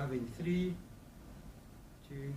live in 3, 2.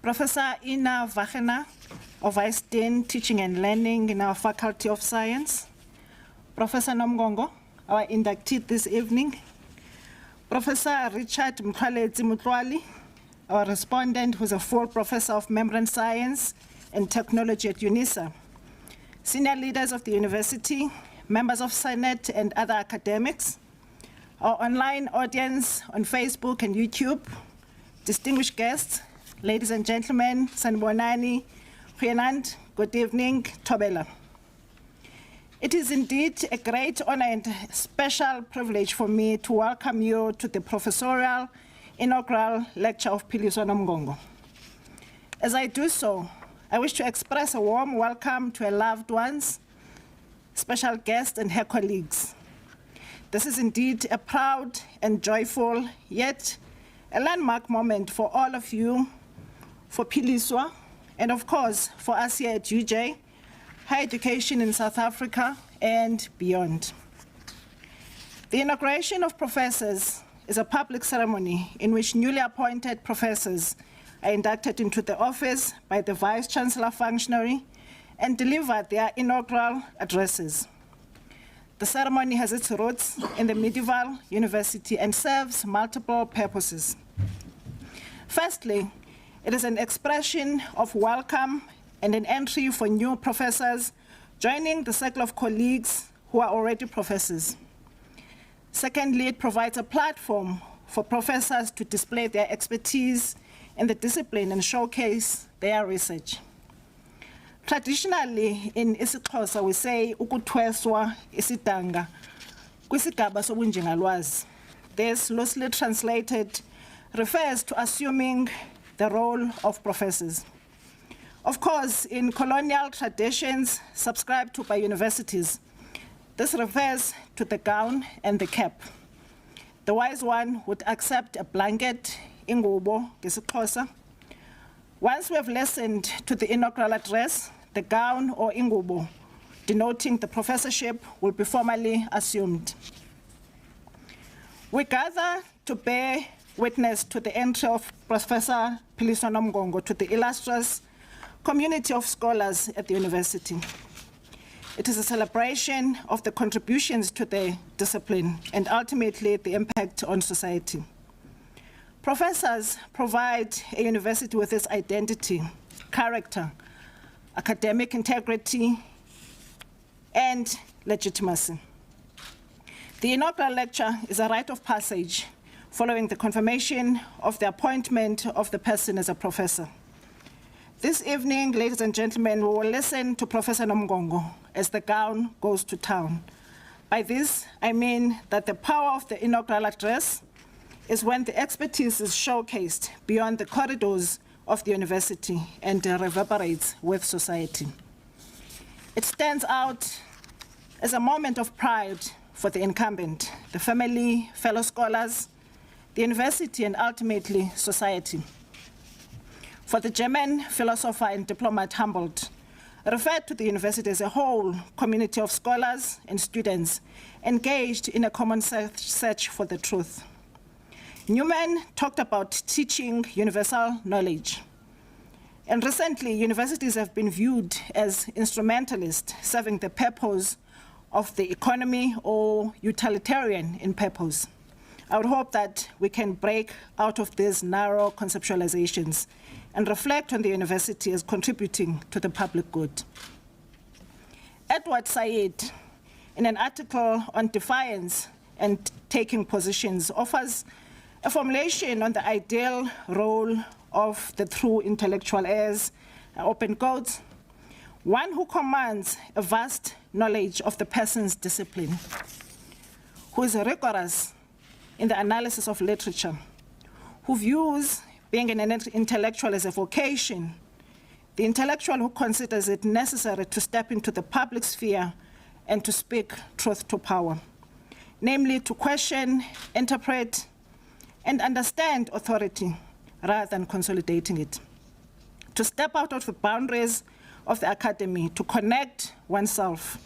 Professor Ina Vachena, of Vice Dean, Teaching and Learning in our Faculty of Science. Professor Nomngongo, our inductee this evening. Professor Richard Mkhwalezi, our respondent, who's a full professor of membrane science and technology at UNISA. Senior leaders of the university, members of Senate and other academics, our online audience on Facebook and YouTube, distinguished guests, ladies and gentlemen, Sanbonani, Huyenand, good evening, Tobela. It is indeed a great honor and special privilege for me to welcome you to the Professorial Inaugural Lecture of Philiswa Nomngongo. As I do so, I wish to express a warm welcome to her loved ones, special guests, and her colleagues. This is indeed a proud and joyful, yet a landmark moment for all of you, for Philiswa, and of course, for us here at UJ, higher education in South Africa and beyond. The inauguration of professors is a public ceremony in which newly appointed professors are inducted into the office by the Vice-Chancellor functionary and deliver their inaugural addresses. The ceremony has its roots in the medieval university and serves multiple purposes. Firstly, it is an expression of welcome and an entry for new professors joining the circle of colleagues who are already professors. Secondly, it provides a platform for professors to display their expertise in the discipline and showcase their research. Traditionally, in isiXhosa, we say ukuthweswa isidanga kwisigaba sobunjingalwazi. This, loosely translated, refers to assuming the role of professors. Of course, in colonial traditions subscribed to by universities, this refers to the gown and the cap. The wise one would accept a blanket, ingubo, ngesiXhosa. Once we have listened to the inaugural address, the gown or ingubo, denoting the professorship, will be formally assumed. We gather to bear witness to the entry of Professor Philiswa Nomngongo to the illustrious community of scholars at the university. It is a celebration of the contributions to the discipline and ultimately the impact on society. Professors provide a university with its identity, character, academic integrity, and legitimacy. The inaugural lecture is a rite of passage following the confirmation of the appointment of the person as a professor. This evening, ladies and gentlemen, we will listen to Professor Nomngongo as the gown goes to town. By this, I mean that the power of the inaugural address is when the expertise is showcased beyond the corridors of the university and reverberates with society. It stands out as a moment of pride for the incumbent, the family, fellow scholars, the university, and ultimately society. For the German philosopher and diplomat Humboldt referred to the university as a whole community of scholars and students engaged in a common search for the truth. Newman talked about teaching universal knowledge. And recently, universities have been viewed as instrumentalists serving the purpose of the economy or utilitarian in purpose. I would hope that we can break out of these narrow conceptualizations and reflect on the university as contributing to the public good. Edward Said, in an article on defiance and taking positions, offers a formulation on the ideal role of the true intellectual as, open quotes, one who commands a vast knowledge of the person's discipline, who is rigorous in the analysis of literature, who views being an intellectual as a vocation, the intellectual who considers it necessary to step into the public sphere and to speak truth to power, namely to question, interpret, and understand authority rather than consolidating it, to step out of the boundaries of the academy, to connect oneself,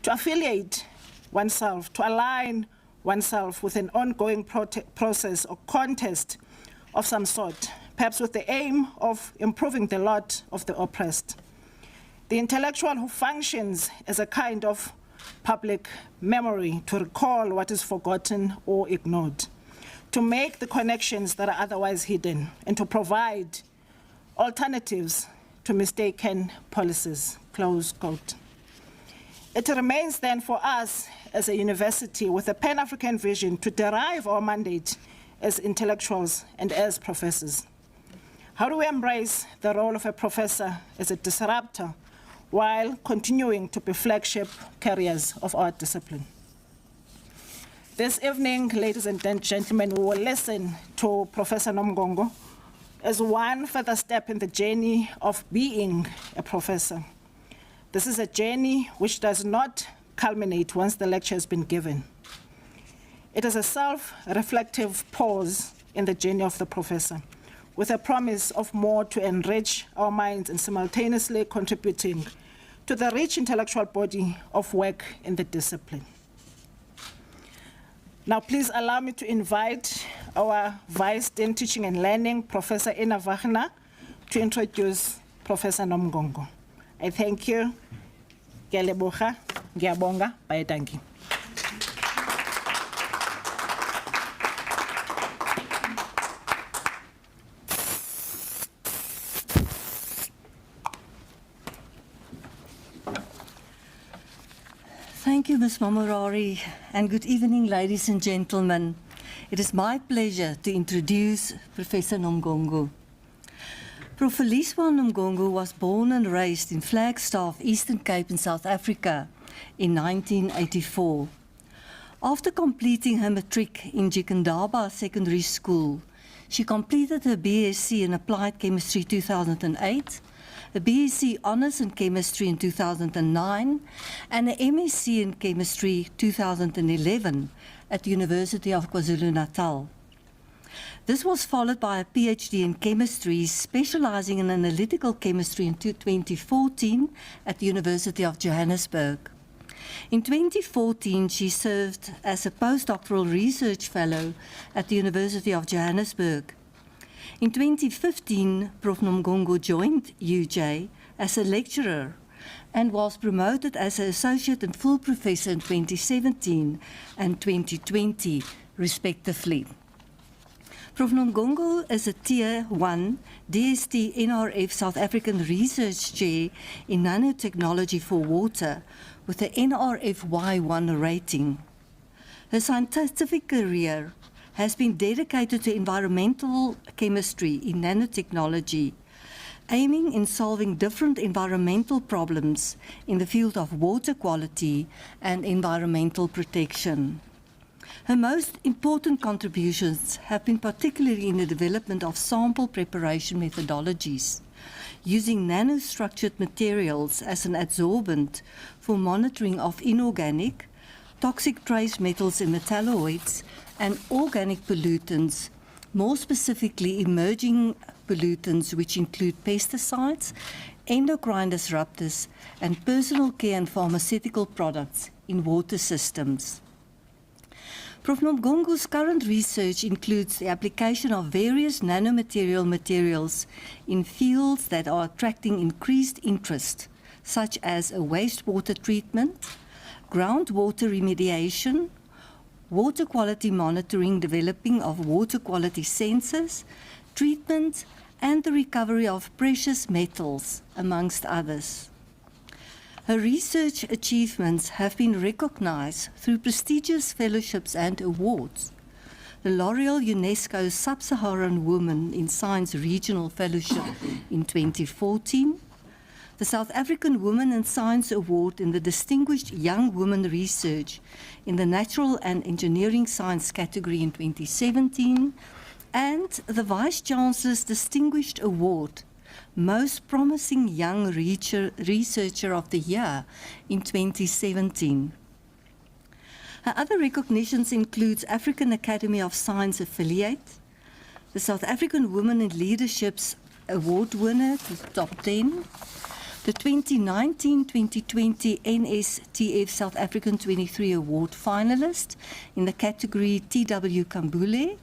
to affiliate oneself, to align oneself with an ongoing process or contest of some sort, perhaps with the aim of improving the lot of the oppressed. The intellectual who functions as a kind of public memory to recall what is forgotten or ignored, to make the connections that are otherwise hidden, and to provide alternatives to mistaken policies, close quote. It remains then for us as a university with a Pan-African vision to derive our mandate as intellectuals and as professors. How do we embrace the role of a professor as a disruptor while continuing to be flagship carriers of our discipline? This evening, ladies and gentlemen, we will listen to Professor Nomngongo as one further step in the journey of being a professor. This is a journey which does not culminate once the lecture has been given. It is a self-reflective pause in the journey of the professor, with a promise of more to enrich our minds and simultaneously contributing to the rich intellectual body of work in the discipline. Now, please allow me to invite our Vice Dean Teaching and Learning, Professor Ina Wagner, to introduce Professor Nomngongo. I thank you. Ngiyaleboga, ngiyabonga, bayadanki. Thank you, Ms. Mamorari, and good evening, ladies and gentlemen. It is my pleasure to introduce Professor Nomngongo. Prof Philiswa Nomngongo was born and raised in Flagstaff, Eastern Cape in South Africa in 1984. After completing her matric in Jikandaba Secondary School, she completed her BSc in Applied Chemistry 2008, a BSc Honours in Chemistry in 2009, and an MSc in Chemistry 2011 at the University of KwaZulu-Natal. This was followed by a PhD in Chemistry, specializing in Analytical Chemistry in 2014 at the University of Johannesburg. In 2014, she served as a postdoctoral research fellow at the University of Johannesburg. In 2015, Prof Nomngongo joined UJ as a lecturer and was promoted as an associate and full professor in 2017 and 2020, respectively. Prof Nomngongo is a Tier 1 DST NRF South African Research Chair in Nanotechnology for Water with the NRF Y1 rating. Her scientific career has been dedicated to environmental chemistry in nanotechnology, aiming in solving different environmental problems in the field of water quality and environmental protection. Her most important contributions have been particularly in the development of sample preparation methodologies, using nanostructured materials as an adsorbent for monitoring of inorganic, toxic trace metals and metalloids, and organic pollutants, more specifically emerging pollutants which include pesticides, endocrine disruptors, and personal care and pharmaceutical products in water systems. Prof Nomngongo's current research includes the application of various nanomaterial materials in fields that are attracting increased interest, such as wastewater treatment, groundwater remediation, water quality monitoring, developing of water quality sensors, treatment, and the recovery of precious metals, amongst others. Her research achievements have been recognized through prestigious fellowships and awards. The L'Oreal UNESCO Sub-Saharan Women in Science Regional Fellowship in 2014, the South African Women in Science Award in the Distinguished Young Women Research in the Natural and Engineering Science category in 2017, and the Vice-Chancellor's Distinguished Award, Most Promising Young Researcher of the Year in 2017. Her other recognitions include African Academy of Science Affiliate, the South African Women in Leadership's Award winner to the top 10, the 2019-2020 NSTF South African 23 Award finalist in the category TW Kambule,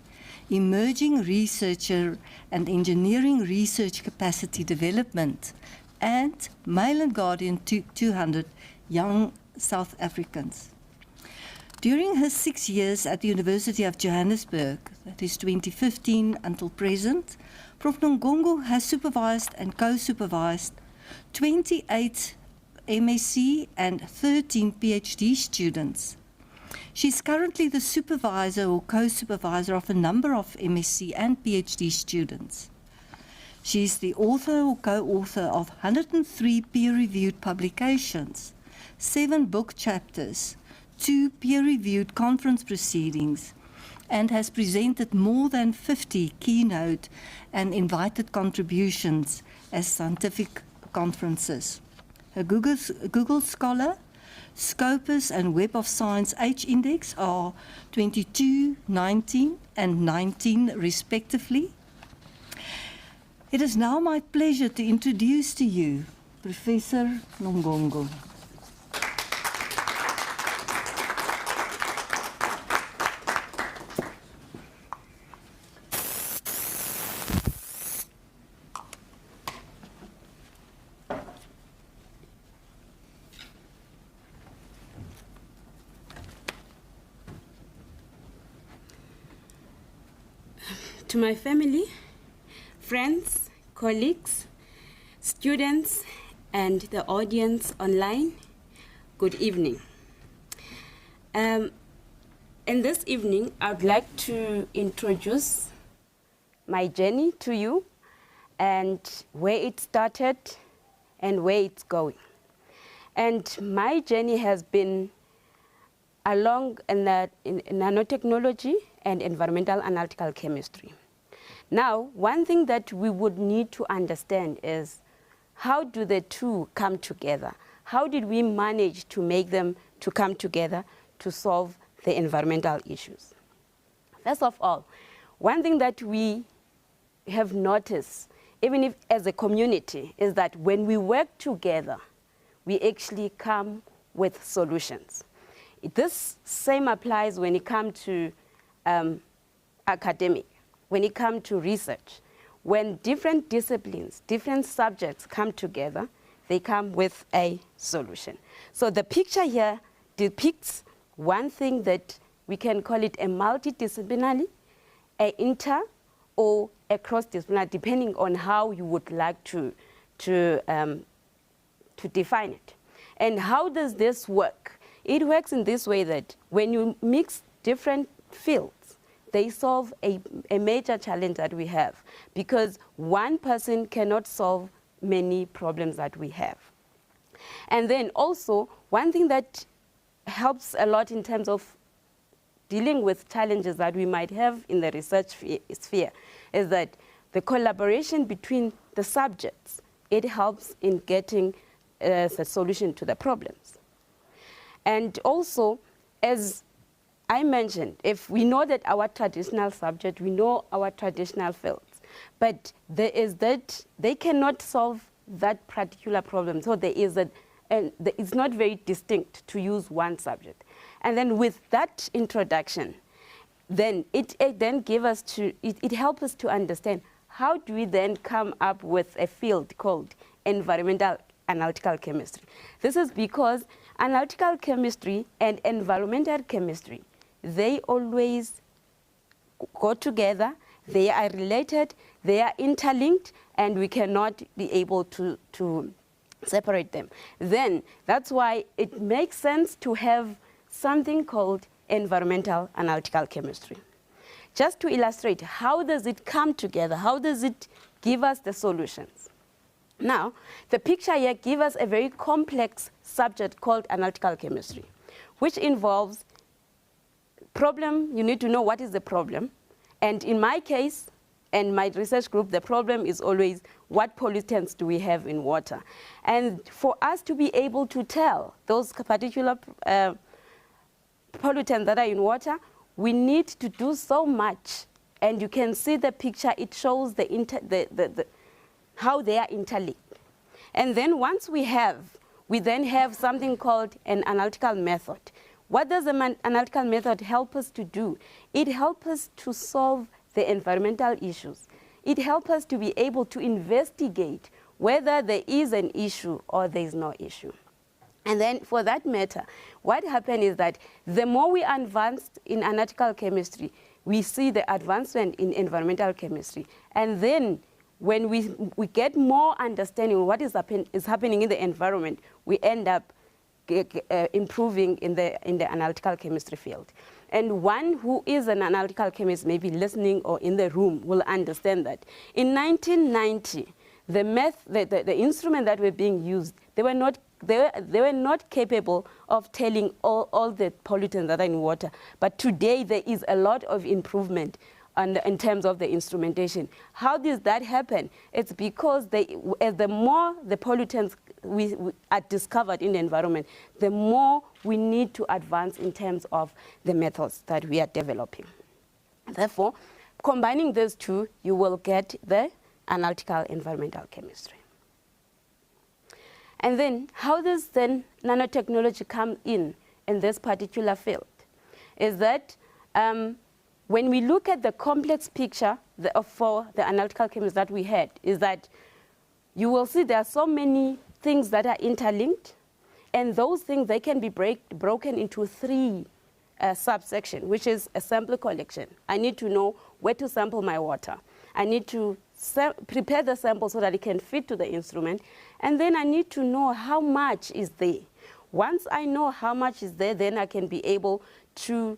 Emerging Researcher and Engineering Research Capacity Development, and Mail and Guardian 200 Young South Africans. During her 6 years at the University of Johannesburg, that is 2015 until present, Prof Nomngongo has supervised and co-supervised 28 MSc and 13 PhD students. She is currently the supervisor or co-supervisor of a number of MSc and PhD students. She is the author or co-author of 103 peer-reviewed publications, 7 book chapters, 2 peer-reviewed conference proceedings, and has presented more than 50 keynote and invited contributions as scientific conferences. Her Google Scholar, Scopus and Web of Science H-index are 22, 19 and 19 respectively. It is now my pleasure to introduce to you Professor Nomngongo. To my family, friends, colleagues, students, and the audience online, good evening. In this evening, I would like to introduce my journey to you and where it started and where it's going. And my journey has been along in nanotechnology and environmental analytical chemistry. Now, one thing that we would need to understand is how do the two come together? How did we manage to make them to come together to solve the environmental issues? First of all, one thing that we have noticed, even if as a community, is that when we work together, we actually come with solutions. This same applies when it comes to academic, when it comes to research. When different disciplines, different subjects come together, they come with a solution. So the picture here depicts one thing that we can call it a multidisciplinary, a inter, or a cross-disciplinary, depending on how you would like to define it. And how does this work? It works in this way that when you mix different fields, they solve a major challenge that we have, because one person cannot solve many problems that we have. And then also, one thing that helps a lot in terms of dealing with challenges that we might have in the research sphere is that the collaboration between the subjects, it helps in getting a solution to the problems. And also, as I mentioned, if we know that our traditional subject, we know our traditional fields, but there is that they cannot solve that particular problem. So there is it's not very distinct to use one subject. And then with that introduction, then it then give us to, it helps us to understand how do we then come up with a field called environmental analytical chemistry. This is because analytical chemistry and environmental chemistry, they always go together, they are related, they are interlinked, and we cannot be able to separate them. Then that's why it makes sense to have something called environmental analytical chemistry. Just to illustrate, how does it come together? How does it give us the solutions? Now, the picture here gives us a very complex subject called analytical chemistry, which involves problem. You need to know what is the problem. And in my case, and my research group, the problem is always what pollutants do we have in water. And for us to be able to tell those particular pollutants that are in water, we need to do so much. And you can see the picture, it shows how they are interlinked. And then once we then have something called an analytical method. What does an analytical method help us to do? It helps us to solve the environmental issues. It helps us to be able to investigate whether there is an issue or there is no issue. And then for that matter, what happens is that the more we advance in analytical chemistry, we see the advancement in environmental chemistry. And then when we get more understanding of what is happening in the environment, we end up improving in the analytical chemistry field. And one who is an analytical chemist, maybe listening or in the room, will understand that. In 1990, the instrument that were being used, they were not capable of telling all the pollutants that are in water. But today, there is a lot of improvement in terms of the instrumentation. How does that happen? It's because the more the pollutants we are discovered in the environment, the more we need to advance in terms of the methods that we are developing. Therefore, combining those two, you will get the analytical environmental chemistry. And then, how does then nanotechnology come in this particular field? Is that when we look at the complex picture for the analytical chemistry that we had, is that you will see there are so many things that are interlinked, and those things, they can be broken into three subsections, which is a sample collection. I need to know where to sample my water. I need to prepare the sample so that it can fit to the instrument, and then I need to know how much is there. Once I know how much is there, then I can be able to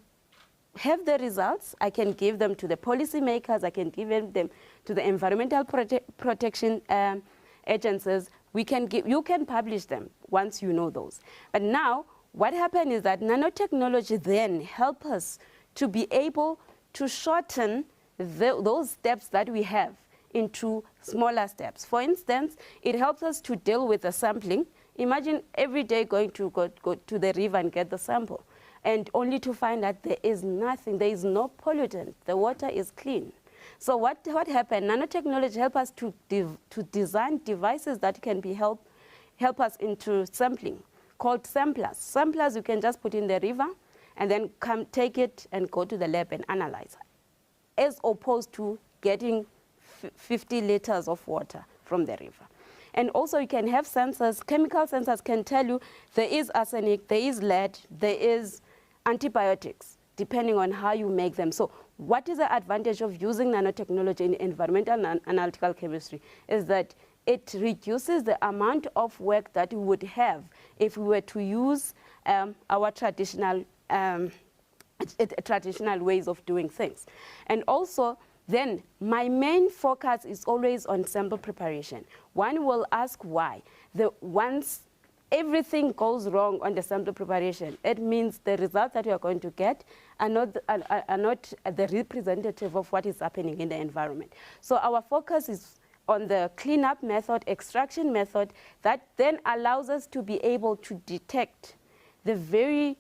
have the results. I can give them to the policymakers. I can give them to the environmental protection agencies. You can publish them once you know those. But now, what happened is that nanotechnology then helps us to be able to shorten those steps that we have into smaller steps. For instance, it helps us to deal with the sampling. Imagine every day going to go to the river and get the sample, and only to find that there is nothing, there is no pollutant, the water is clean. So what happened? Nanotechnology helps us to design devices that can help us into sampling, called samplers. Samplers you can just put in the river and then take it and go to the lab and analyze, as opposed to getting 50 liters of water from the river. And also you can have sensors. Chemical sensors can tell you there is arsenic, there is lead, there is antibiotics, depending on how you make them. So what is the advantage of using nanotechnology in environmental and analytical chemistry is that it reduces the amount of work that we would have if we were to use our traditional ways of doing things. And also, then my main focus is always on sample preparation. One will ask why. Once everything goes wrong on the sample preparation, it means the results that you are going to get are not the representative of what is happening in the environment. So our focus is on the cleanup method, extraction method, that then allows us to be able to detect the very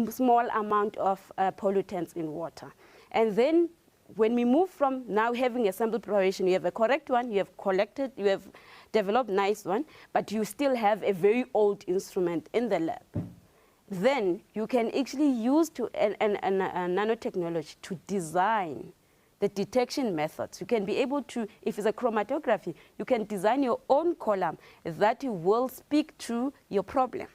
small amount of pollutants in water. And then when we move from now having a sample preparation, you have a correct one, you have collected, you have developed nice one, but you still have a very old instrument in the lab. then you can actually use nanotechnology to design the detection methods. You can be able to, if it's a chromatography, you can design your own column that will speak to your problem.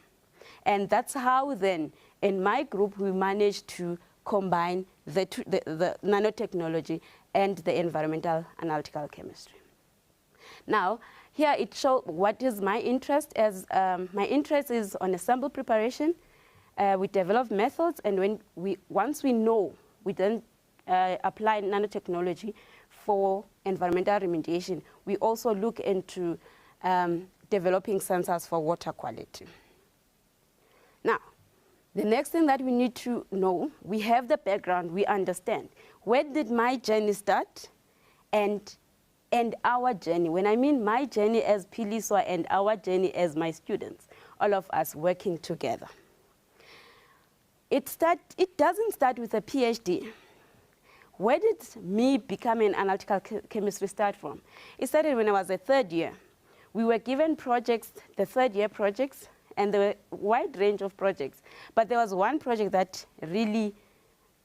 And that's how then, in my group, we managed to combine the nanotechnology and the environmental analytical chemistry. Now, here it shows what is my interest. My interest is on a sample preparation. We develop methods, and once we know, we then apply nanotechnology for environmental remediation. We also look into developing sensors for water quality. Now, the next thing that we need to know, we have the background, we understand. Where did my journey start and our journey? When I mean my journey as Philiswa and our journey as my students, all of us working together. It doesn't start with a PhD. Where did me becoming an analytical chemistry start from? It started when I was a third year. We were given projects, the third year projects, and there were a wide range of projects. But there was one project that really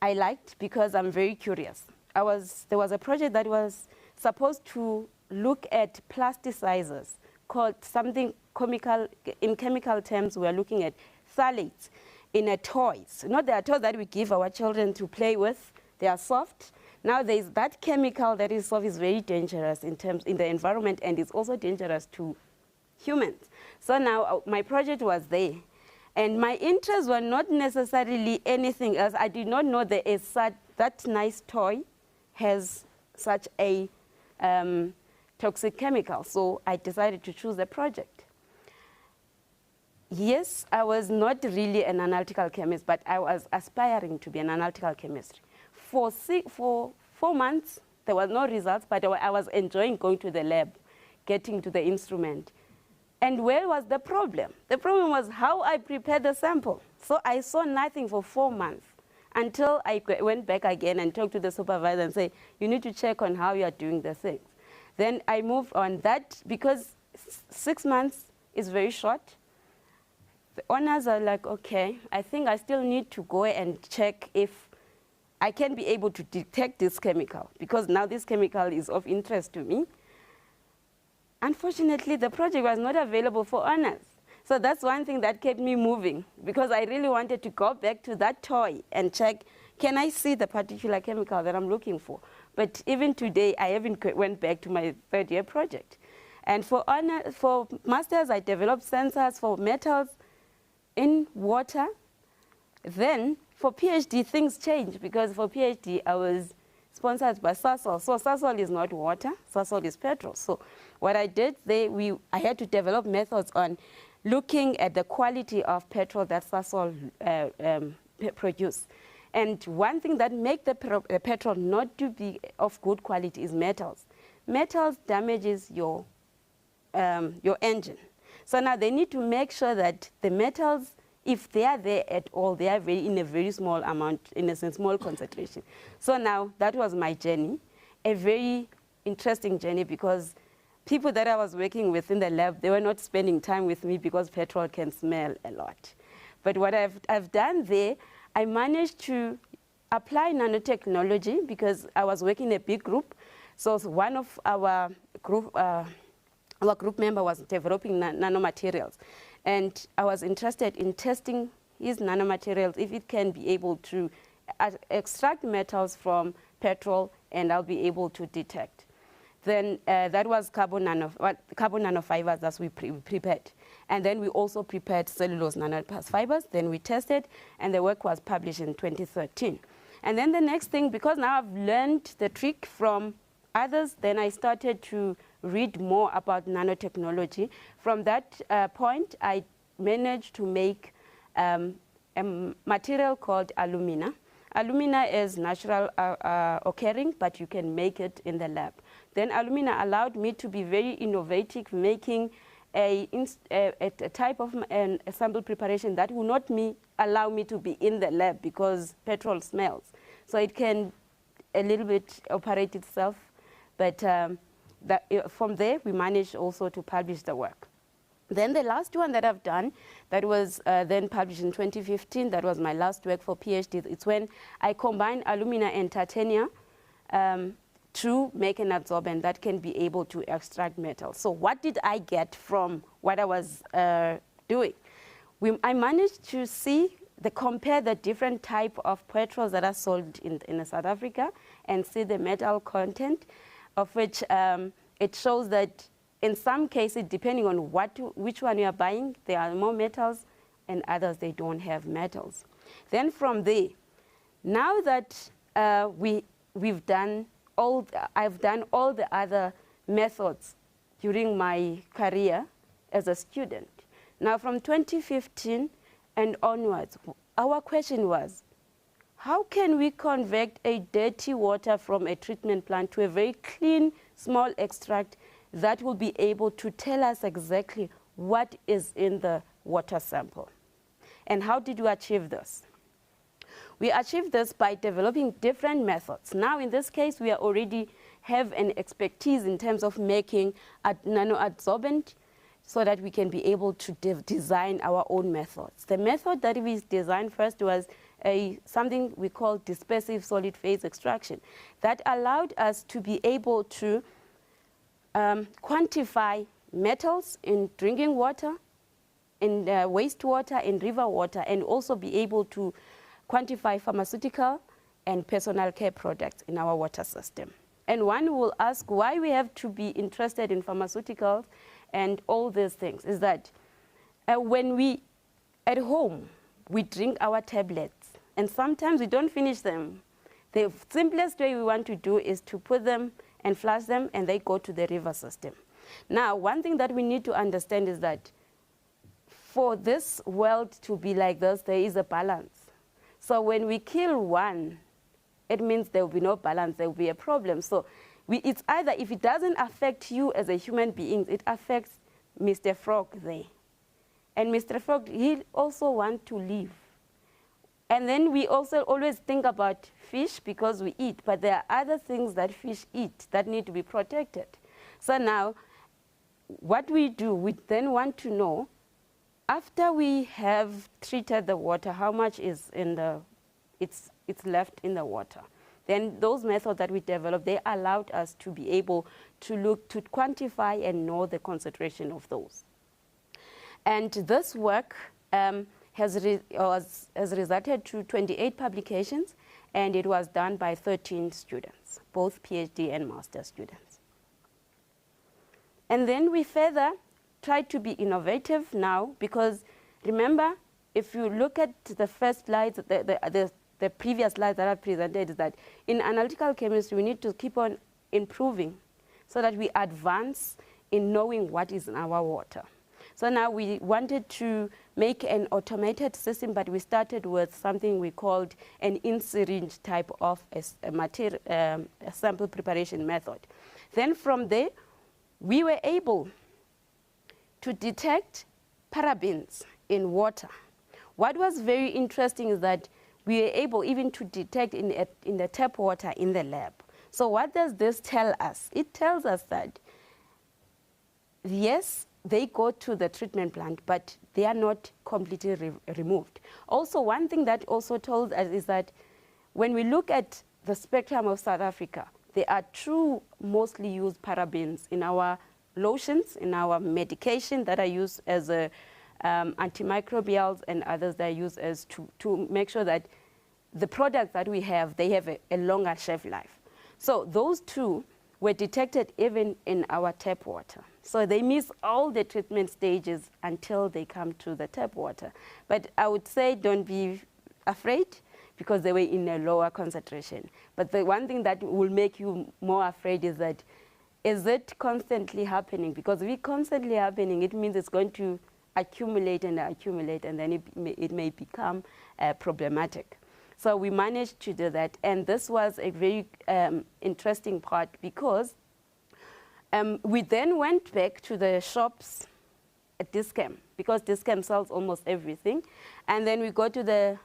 I liked because I'm very curious. There was a project that was supposed to look at plasticizers, called something chemical. In chemical terms, we are looking at phthalates in a toys. Not the toys that we give our children to play with. They are soft. Now there's that chemical that is soft is very dangerous in the environment, and it's also dangerous to humans. So now my project was there. And my interests were not necessarily anything else. I did not know that nice toy has such a toxic chemical. So I decided to choose the project. Yes, I was not really an analytical chemist, but I was aspiring to be an analytical chemist. For 4 months, there was no results, but I was enjoying going to the lab, getting to the instrument. And where was the problem? The problem was how I prepared the sample. So I saw nothing for 4 months until I went back again and talked to the supervisor and said, you need to check on how you are doing the things. Then I moved on that because 6 months is very short. The owners are like, okay, I think I still need to go and check if I can be able to detect this chemical, because now this chemical is of interest to me. Unfortunately, the project was not available for honors. So that's one thing that kept me moving, because I really wanted to go back to that toy and check, can I see the particular chemical that I'm looking for? But even today, I haven't went back to my third year project. And for masters, I developed sensors for metals in water. Then for PhD, things changed, because for PhD, I was sponsored by Sasol. So Sasol is not water, Sasol is petrol. So what I did there, I had to develop methods on looking at the quality of petrol that Sasol produce. And one thing that makes the petrol not to be of good quality is metals. Metals damages your engine. So now they need to make sure that the metals, if they are there at all, they are in a very small amount, in a small concentration. So now that was my journey, a very interesting journey, because people that I was working with in the lab, they were not spending time with me because petrol can smell a lot. But what I've done there, I managed to apply nanotechnology, because I was working in a big group. So one of our group member was developing nanomaterials. And I was interested in testing his nanomaterials, if it can be able to extract metals from petrol, and I'll be able to detect. Then that was carbon nanofibers that we prepared. And then we also prepared cellulose nanofibers. Then we tested, and the work was published in 2013. And then the next thing, because now I've learned the trick from others, then I started to read more about nanotechnology. From that point, I managed to make a material called alumina. Alumina is natural occurring, but you can make it in the lab. Then alumina allowed me to be very innovative, making a type of a sample preparation that will not allow me to be in the lab, because petrol smells. So it can a little bit operate itself. But from there, we managed also to publish the work. Then the last one that I've done, that was then published in 2015, that was my last work for PhD. It's when I combine alumina and titanium to make an adsorbent that can be able to extract metal. So what did I get from what I was doing? I managed to compare the different type of petrols that are sold in South Africa and see the metal content, of which it shows that in some cases, depending on which one you are buying, there are more metals, and others they don't have metals. Then from there, now that I've done all the other methods during my career as a student. Now from 2015 and onwards, our question was, how can we convert a dirty water from a treatment plant to a very clean, small extract that will be able to tell us exactly what is in the water sample? And how did we achieve this? We achieved this by developing different methods. Now, in this case, we already have an expertise in terms of making a nanoadsorbent so that we can be able to design our own methods. The method that we designed first was something we call dispersive solid phase extraction that allowed us to be able to quantify metals in drinking water, in wastewater, in river water, and also be able to quantify pharmaceutical and personal care products in our water system. And one will ask why we have to be interested in pharmaceuticals and all these things is that when we, at home, we drink our tablets, and sometimes we don't finish them. The simplest way we want to do is to put them and flush them, and they go to the river system. Now, one thing that we need to understand is that for this world to be like this, there is a balance. So when we kill one, it means there will be no balance, there will be a problem. So it's either, if it doesn't affect you as a human being, it affects Mr. Frog there. And Mr. Frog, he also wants to live. And then we also always think about fish because we eat, but there are other things that fish eat that need to be protected. So now, what we do, we then want to know, after we have treated the water, how much is in it's left in the water. Then those methods that we developed, they allowed us to be able to look, to quantify and know the concentration of those. And this work has resulted to 28 publications, and it was done by 13 students, both PhD and master students. And then we further tried to be innovative now, because remember, if you look at the first slides, the previous slides that I presented, is that in analytical chemistry, we need to keep on improving so that we advance in knowing what is in our water. So now we wanted to make an automated system, but we started with something we called an in-syringe type of a sample preparation method. Then from there, we were able to detect parabens in water. What was very interesting is that we were able even to detect in the tap water in the lab. So what does this tell us? It tells us that, yes, they go to the treatment plant, but they are not completely removed. Also, one thing that also told us is that when we look at the spectrum of South Africa, there are two mostly used parabens in our lotions, in our medication that are used as antimicrobials, and others that are used as to make sure that the products that we have, they have a longer shelf life. So those two were detected even in our tap water. So they miss all the treatment stages until they come to the tap water. But I would say don't be afraid, because they were in a lower concentration. But the one thing that will make you more afraid is that, is it constantly happening? Because if it's constantly happening, it means it's going to accumulate, and then it may become problematic. So we managed to do that, and this was a very interesting part, because we then went back to the shops at Dischem, because Dischem sells almost everything, and then we go to the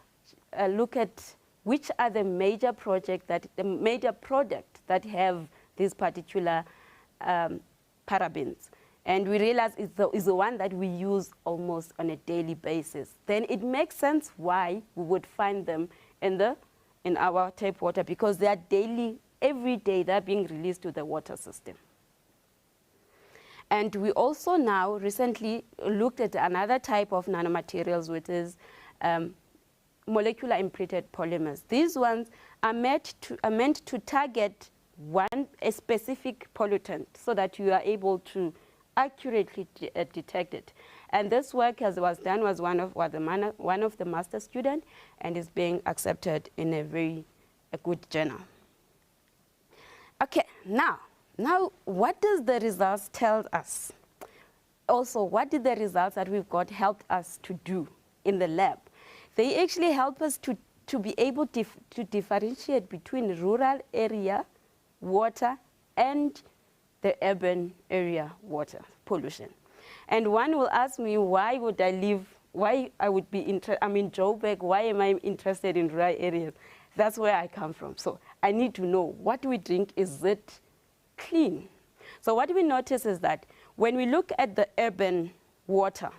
look at which are the major products that have these particular parabens. and we realize it's the one that we use almost on a daily basis, then it makes sense why we would find them in our tap water, because they are daily, every day they're being released to the water system. And we also now recently looked at another type of nanomaterials, which is molecular imprinted polymers. These ones are meant to target a specific pollutant so that you are able to accurately detect it. And this work, as was done, was one of the master students, and is being accepted in a good journal. Okay, now what does the results tell us? Also, what did the results that we've got help us to do in the lab? They actually help us to be able to differentiate between rural area water and the urban area water pollution. And one will ask me, why I would be interested, I'm in Joburg, why am I interested in rural areas? That's where I come from. So I need to know what we drink, is it clean? So what we notice is that when we look at the urban water,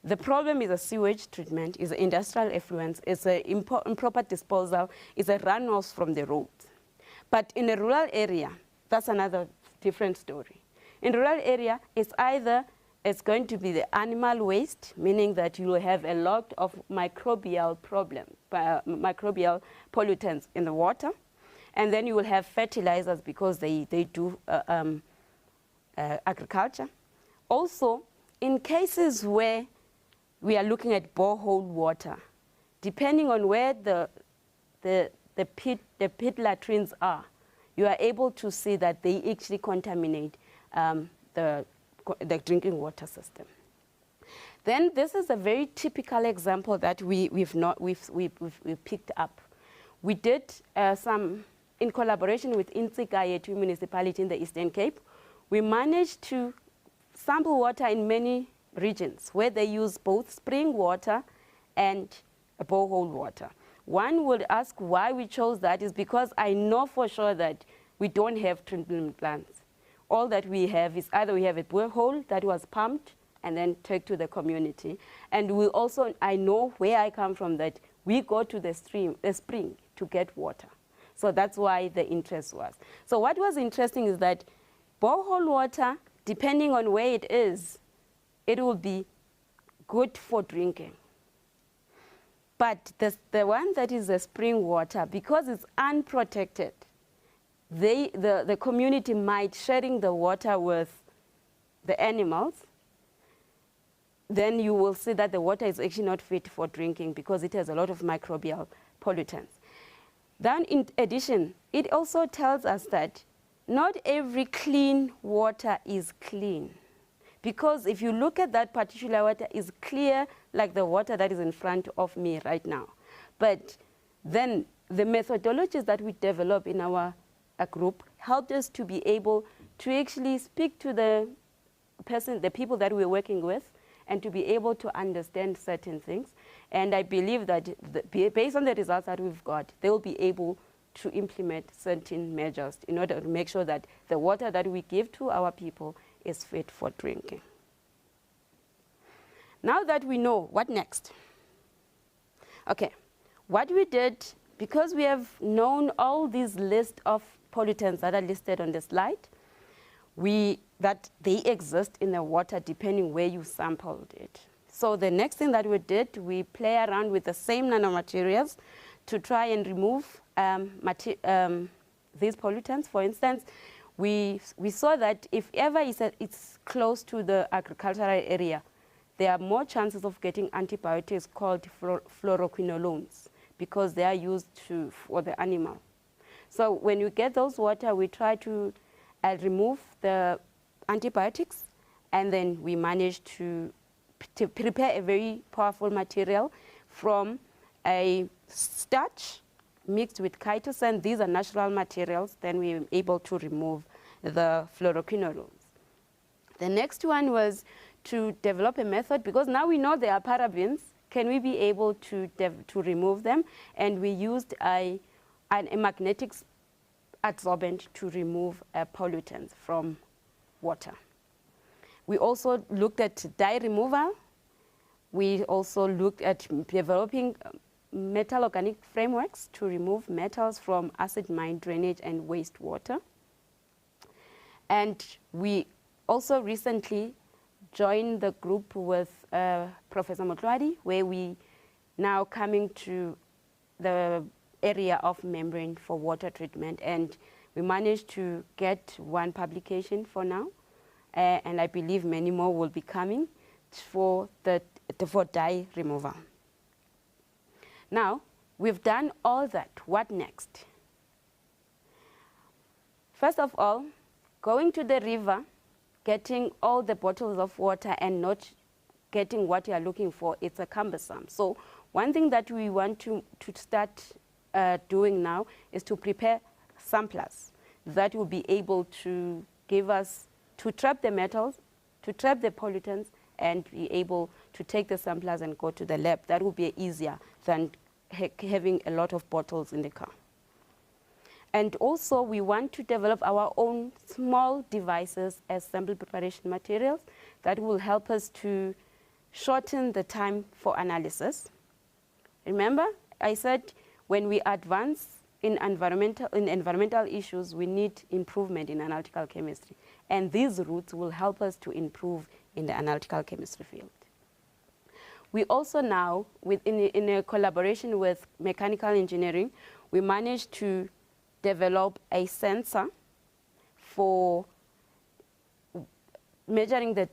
the problem is a sewage treatment, is industrial effluents, is improper disposal, is a runoff from the roads. But in a rural area, that's another different story. In rural area, it's going to be the animal waste, meaning that you will have a lot of microbial microbial pollutants in the water. And then you will have fertilizers, because they do agriculture. Also, in cases where we are looking at borehole water, depending on where the pit latrines are, you are able to see that they actually contaminate the drinking water system. Then this is a very typical example that we've picked up. We did some, in collaboration with Inauguration municipality in the Eastern Cape, we managed to sample water in many regions where they use both spring water and borehole water. One would ask why we chose that is because I know for sure that we don't have treatment plants. All that we have is either we have a borehole that was pumped and then take to the community. And we also, I know where I come from, that we go to the spring to get water. So that's why the interest was. So what was interesting is that borehole water, depending on where it is, it will be good for drinking. But the one that is the spring water, because it's unprotected, the community might sharing the water with the animals, then you will see that the water is actually not fit for drinking because it has a lot of microbial pollutants. Then in addition, it also tells us that not every clean water is clean. Because if you look at that particular water, is clear like the water that is in front of me right now. But then the methodologies that we develop in our group helped us to be able to actually speak to the people that we're working with, and to be able to understand certain things. And I believe that based on the results that we've got, they will be able to implement certain measures in order to make sure that the water that we give to our people is fit for drinking. Now that we know, what next? Okay, what we did, because we have known all these list of pollutants that are listed on the slide, that they exist in the water depending where you sampled it. So the next thing that we did, we play around with the same nanomaterials to try and remove these pollutants. For instance, we saw that if ever it's close to the agricultural area, there are more chances of getting antibiotics called fluoroquinolones, because they are used for the animal. So when you get those water, we try to remove the antibiotics, and then we manage to prepare a very powerful material from a starch mixed with chitosan. These are natural materials. Then we were able to remove the fluoroquinolones. The next one was to develop a method, because now we know there are parabens. Can we be able to remove them? And we used a magnetic adsorbent to remove pollutants from water. We also looked at dye removal. We also looked at developing metal organic frameworks to remove metals from acid mine drainage and wastewater. And we also recently joined the group with Professor Motlwadi, where we now coming to the area of membrane for water treatment. And we managed to get one publication for now. And I believe many more will be coming for dye removal. Now, we've done all that. What next? First of all, going to the river, getting all the bottles of water and not getting what you are looking for, it's a cumbersome. So one thing that we want to start doing now is to prepare samplers that will be able to give us, to trap the metals, to trap the pollutants, and be able to take the samplers and go to the lab. That will be easier than having a lot of bottles in the car. And also, we want to develop our own small devices as sample preparation materials that will help us to shorten the time for analysis. Remember, I said when we advance in environmental issues, we need improvement in analytical chemistry. And these routes will help us to improve in the analytical chemistry field. We also now, in a collaboration with mechanical engineering, we managed to develop a sensor for measuring the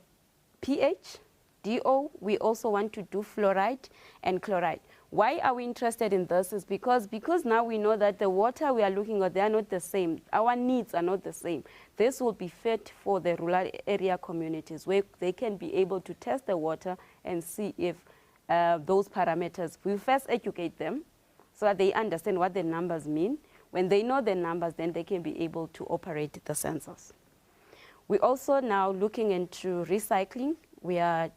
pH, DO. We also want to do fluoride and chloride. Why are we interested in this? Is because now we know that the water we are looking at, they are not the same. Our needs are not the same. This will be fit for the rural area communities where they can be able to test the water and see if those parameters, we first educate them so that they understand what the numbers mean. When they know the numbers, then they can be able to operate the sensors. We're also now looking into recycling. We are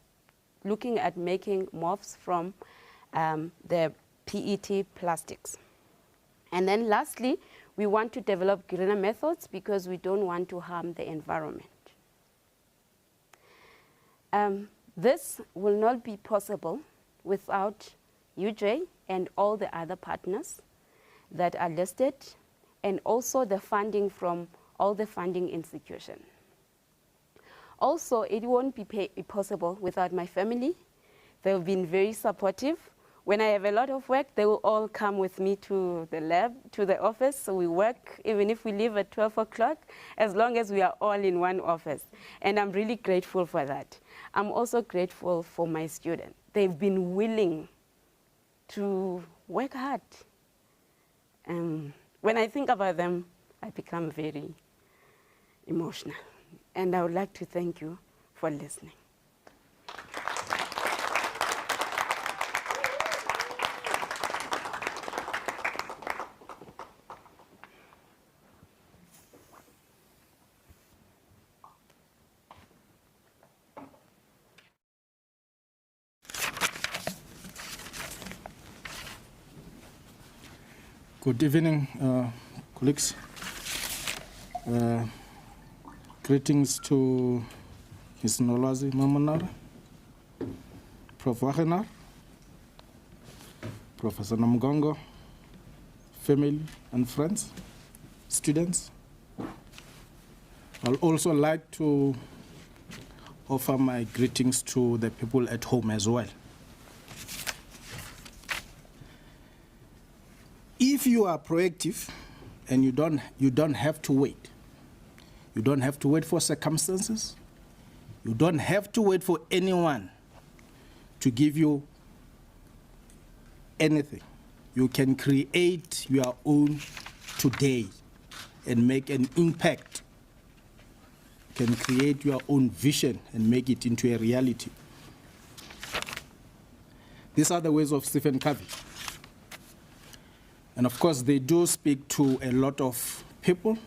looking at making morphs from the PET plastics. And then lastly, we want to develop greener methods because we don't want to harm the environment. This will not be possible without UJ and all the other partners that are listed, and also the funding from all the funding institutions. Also, it won't be possible without my family. They've been very supportive. When I have a lot of work, they will all come with me to the lab, to the office, so we work, even if we leave at 12 o'clock, as long as we are all in one office. And I'm really grateful for that. I'm also grateful for my students. They've been willing to work hard. When I think about them, I become very emotional. And I would like to thank you for listening. Good evening, colleagues. Greetings to His Nolazi Mamanara, Prof Wagenaar, Professor Nomngongo, family and friends, students. I'd also like to offer my greetings to the people at home as well. If you are proactive and you don't have to wait. You don't have to wait for circumstances. You don't have to wait for anyone to give you anything. You can create your own today and make an impact. You can create your own vision and make it into a reality. These are the ways of Stephen Covey. And of course, they do speak to a lot of people.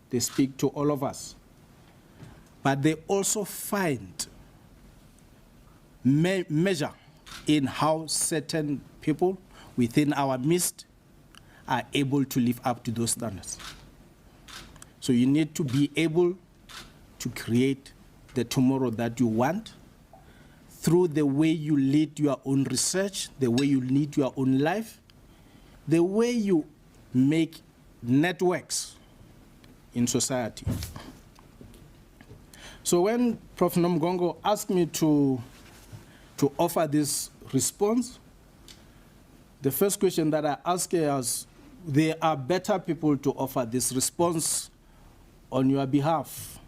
They speak to all of us. But they also find measure in how certain people within our midst are able to live up to those standards. So you need to be able to create the tomorrow that you want, through the way you lead your own research, the way you lead your own life, the way you make networks in society. So when Prof Nomngongo asked me to offer this response, the first question that I asked her was, there are better people to offer this response on your behalf.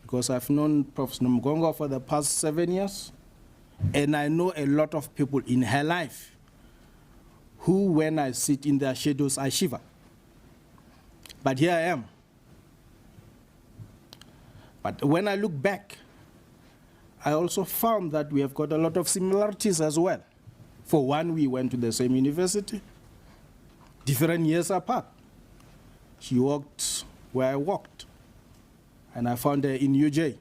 Because I've known Prof Nomngongo for the past 7 years, and I know a lot of people in her life who, when I sit in their shadows, I shiver. But here I am. But when I look back, I also found that we have got a lot of similarities as well. For one, we went to the same university, different years apart. She walked where I walked, and I found her in UJ.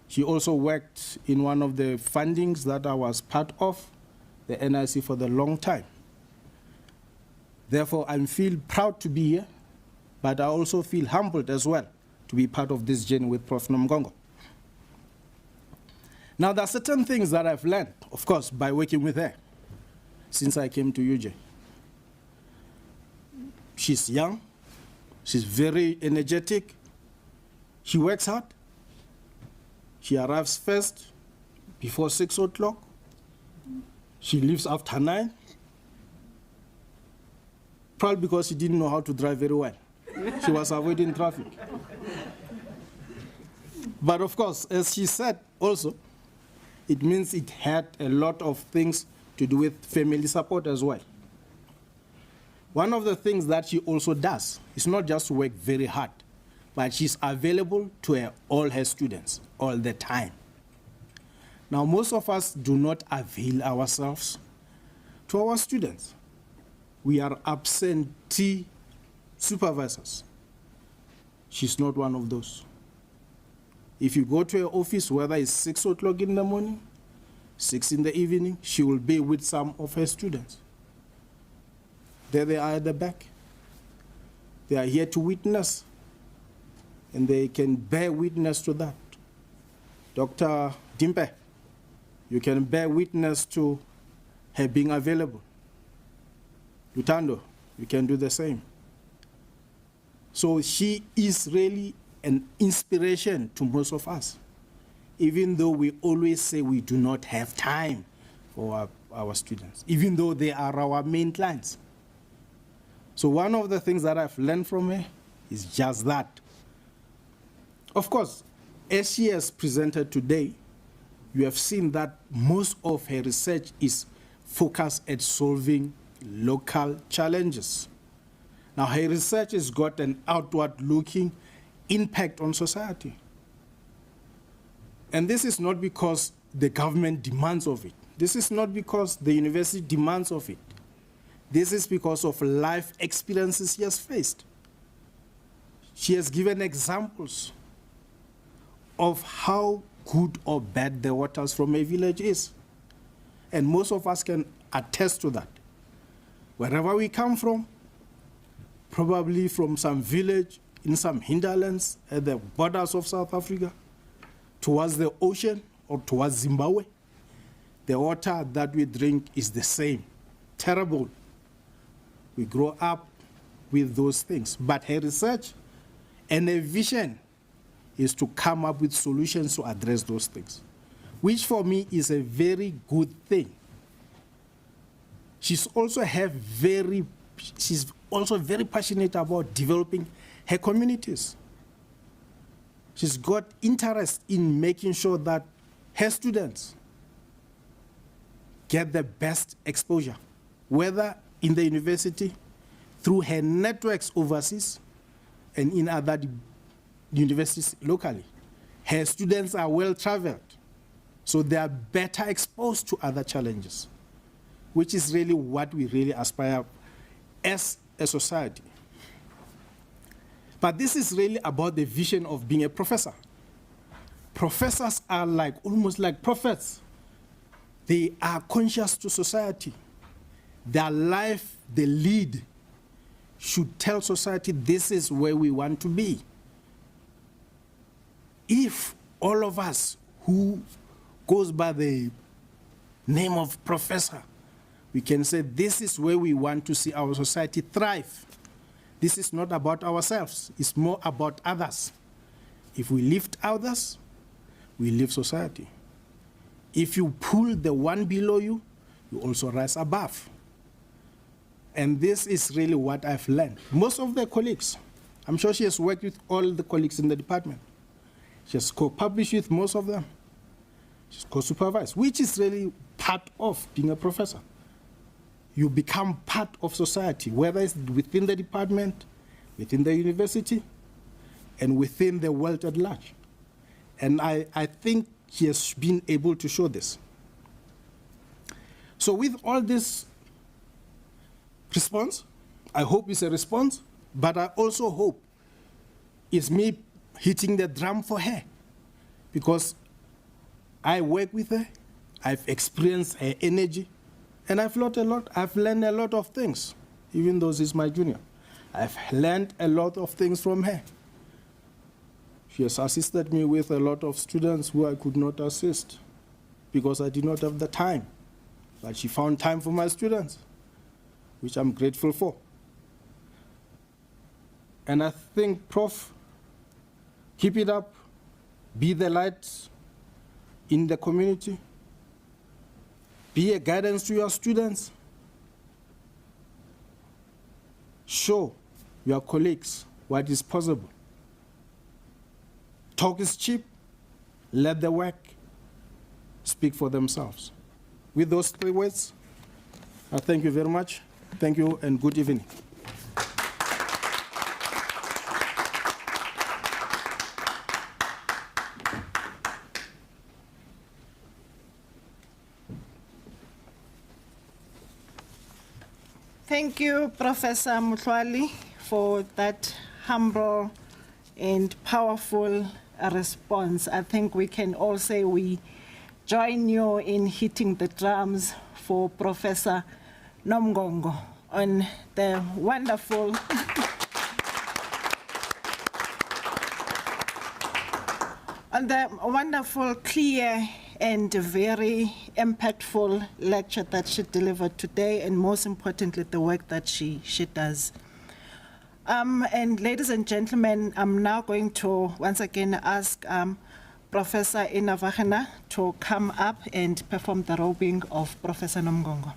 She also worked in one of the fundings that I was part of, the NIC, for the long time. Therefore, I feel proud to be here, but I also feel humbled as well to be part of this journey with Prof Nomngongo. Now, there are certain things that I've learned, of course, by working with her since I came to UJ. She's young, she's very energetic, she works hard, she arrives first before 6 o'clock, she leaves after 9, probably because she didn't know how to drive very well. She was avoiding traffic. But of course, as she said also, it means it had a lot of things to do with family support as well. One of the things that she also does is not just to work very hard, but she's available to all her students all the time. Now, most of us do not avail ourselves to our students. We are absentee supervisors. She's not one of those. If you go to her office, whether it's 6 o'clock in the morning, 6 in the evening, she will be with some of her students. There they are at the back. They are here to witness, and they can bear witness to that. Dr. Dimpe, you can bear witness to her being available. Lutando, you can do the same. So she is really an inspiration to most of us, even though we always say we do not have time for our students, even though they are our main clients. So one of the things that I've learned from her is just that. Of course, as she has presented today, you have seen that most of her research is focused at solving local challenges. Now, her research has got an outward-looking impact on society. And this is not because the government demands of it. This is not because the university demands of it. This is because of life experiences she has faced. She has given examples of how good or bad the waters from a village is. And most of us can attest to that. Wherever we come from, probably from some village in some hinterlands at the borders of South Africa, towards the ocean or towards Zimbabwe, the water that we drink is the same. Terrible. We grow up with those things. But her research and her vision is to come up with solutions to address those things, which for me is a very good thing. She's also very passionate about developing her communities. She's got interest in making sure that her students get the best exposure, whether in the university, through her networks overseas, and in other universities locally. Her students are well-traveled, so they are better exposed to other challenges, which is really what we really aspire as a society. But this is really about the vision of being a professor. Professors are almost like prophets. They are conscious to society. Their life, they lead, should tell society this is where we want to be. if all of us who goes by the name of professor, we can say this is where we want to see our society thrive. This is not about ourselves, it's more about others. If we lift others, we lift society. If you pull the one below you, you also rise above. And this is really what I've learned. Most of the colleagues, I'm sure she has worked with all the colleagues in the department. She has co-published with most of them. She's co-supervised, which is really part of being a professor. You become part of society, whether it's within the department, within the university, and within the world at large. And I think he has been able to show this. So with all this response, I hope it's a response, but I also hope it's me hitting the drum for her, because I work with her, I've experienced her energy, and I've learned a lot. I've learned a lot of things, even though she's my junior. I've learned a lot of things from her. She has assisted me with a lot of students who I could not assist because I did not have the time. But she found time for my students, which I'm grateful for. And I think, Prof, keep it up, be the light in the community, be a guidance to your students, show your colleagues what is possible. Talk is cheap, let the work speak for themselves. With those 3 words, I thank you very much. Thank you and good evening. Thank you, Professor Mutlwali, for that humble and powerful response. I think we can all say we join you in hitting the drums for Professor Nomngongo on the wonderful clear and very impactful lecture that she delivered today, and most importantly, the work that she does. And ladies and gentlemen, I'm now going to once again ask Professor Inauguration to come up and perform the robing of Professor Nomngongo.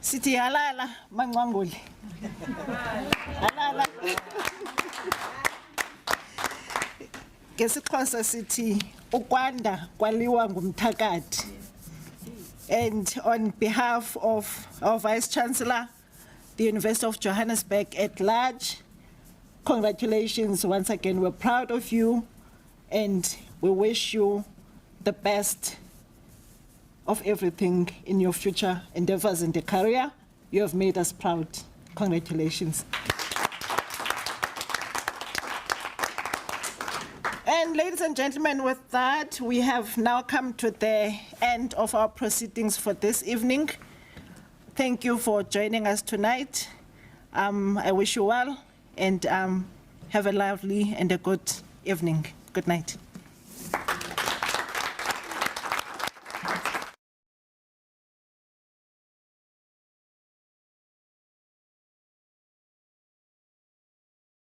Sithi halala mangwanguli. Halala. NgesiXhosa sithi ukwanda kwaliwa ngumthakathi. And on behalf of our Vice Chancellor, the University of Johannesburg at large, congratulations once again. We're proud of you and we wish you the best of everything in your future endeavors in the career. You have made us proud. Congratulations. And ladies and gentlemen, with that, we have now come to the end of our proceedings for this evening. Thank you for joining us tonight. I wish you well and have a lovely and a good evening. Good night.